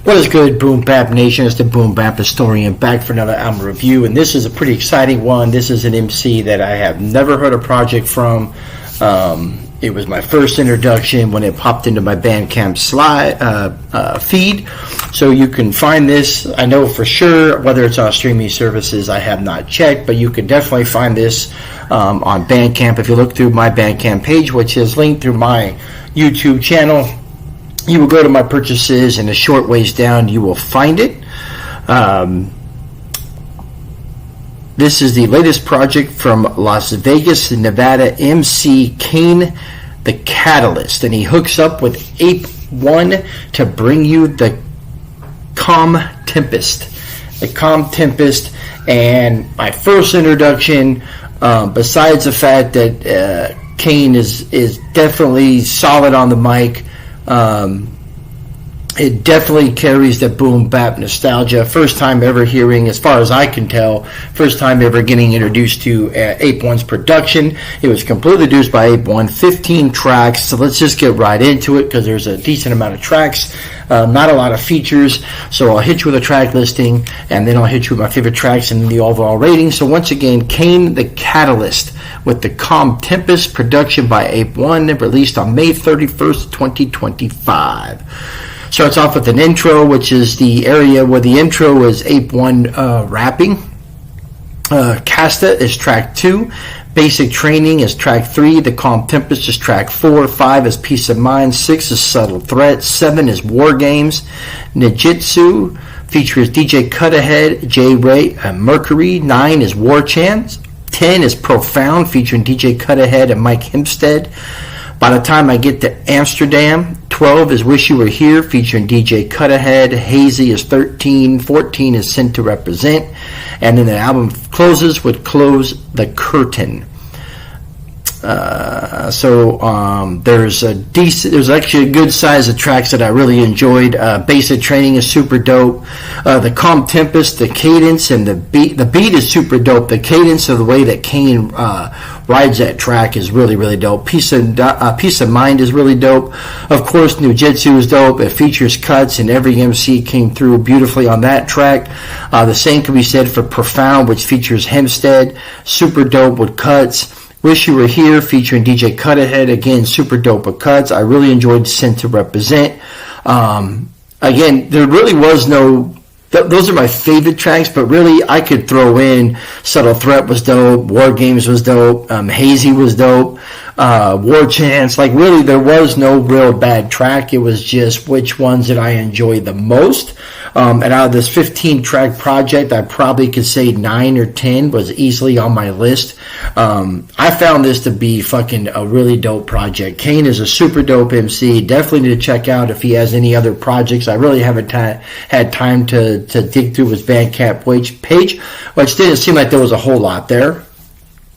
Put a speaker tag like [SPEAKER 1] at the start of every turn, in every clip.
[SPEAKER 1] What is good, Boom Bap Nation? It's the Boom-BapHistorian back for another album review, and this is a pretty exciting one. This is an MC that I have never heard a project from. It was my first introduction when it popped into my Bandcamp feed, so you can find this. I know for sure whether it's on streaming services, I have not checked, but you can definitely find this on Bandcamp. If you look through my Bandcamp page, which is linked through my YouTube channel, you will go to my purchases, and a short ways down you will find it. This is the latest project from Las Vegas, Nevada MC CAIN, the Catalyst, and he hooks up with Ape One to bring you the Calm Tempest. The Calm Tempest, and my first introduction, besides the fact that CAIN is definitely solid on the mic. It definitely carries the boom bap nostalgia. First time ever hearing, as far as I can tell, first time ever getting introduced to Ape One's production. It was completely produced by Ape One, 15 tracks. So let's just get right into it because there's a decent amount of tracks, not a lot of features. So I'll hit you with a track listing, and then I'll hit you with my favorite tracks and the overall rating. So once again, CAIN, the Catalyst, with the Calm Tempest, production by Ape One, released on May 31st, 2025. Starts off with an intro, which is the area where the intro is Ape One rapping. Casta is track 2. Basic Training is track 3. The Calm Tempest is track 4. 5 is Peace of Mind. 6 is Subtle Threat. 7 is War Games. Nijitsu features DJ Cutahead, J Ray, and Mercury. 9 is War Chants. 10 is Profound featuring DJ Cutahead and Mike Hempstead. By the time I get to Amsterdam, 12 is Wish You Were Here featuring DJ Cutahead. Hazy is 13. 14 is Sent to Represent. And then the album closes with Close the Curtain. There's actually a good size of tracks that I really enjoyed. Basic Training is super dope. The Calm Tempest, the cadence and the beat is super dope. The cadence of the way that CAIN rides that track is really, really dope. Peace of Mind is really dope. Of course, Nijitsu is dope. It features cuts, and every MC came through beautifully on that track. The same can be said for Profound, which features Hempstead. Super dope with cuts. Wish You Were Here featuring DJ Cutahead, again super dope with cuts. I really enjoyed Sent to Represent. Again, there really was no, those are my favorite tracks, but really I could throw in Subtle Threat was dope, War Games was dope, Hazy was dope, War Chants. Like really there was no real bad track. It was just which ones did I enjoy the most. And out of this 15 track project, I probably could say 9 or 10 was easily on my list. I found this to be fucking a really dope project. CAIN is a super dope MC. Definitely need to check out if he has any other projects. I really haven't had time to dig through his Bandcamp page, which didn't seem like there was a whole lot there.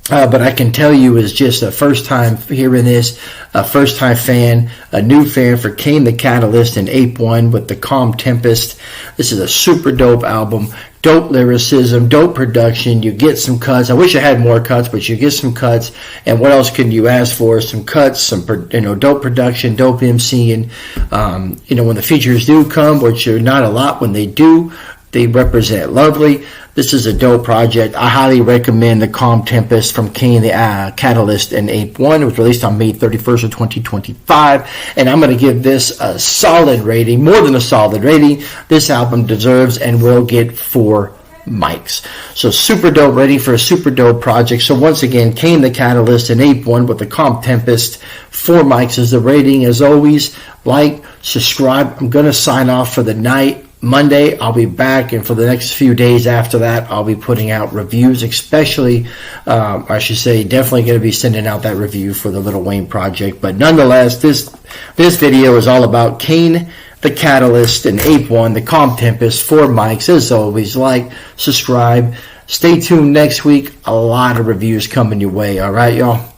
[SPEAKER 1] But I can tell you is just a first time hearing this, a first time fan, a new fan for CAIN the Catalyst and Ape One with the Calm Tempest. This is a super dope album, dope lyricism, dope production. You get some cuts. I wish I had more cuts, but you get some cuts. And what else can you ask for? Some cuts, some dope production, dope MCing. When the features do come, which are not a lot when they do, they represent lovely. This is a dope project. I highly recommend the Calm Tempest from CAIN the Catalyst and Ape One. It was released on May 31st of 2025. And I'm going to give this a solid rating, more than a solid rating. This album deserves and will get 4 mics. So super dope rating for a super dope project. So once again, CAIN the Catalyst and Ape One with the Calm Tempest. 4 mics is the rating. As always, like, subscribe. I'm going to sign off for the night. Monday, I'll be back, and for the next few days after that, I'll be putting out reviews, especially, definitely going to be sending out that review for the Lil Wayne project. But nonetheless, this video is all about CAIN, the Catalyst, and Ape One, the Calm Tempest, 4 mics. As always, like, subscribe. Stay tuned next week. A lot of reviews coming your way. All right, y'all?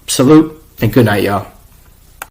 [SPEAKER 1] Salute, and good night, y'all.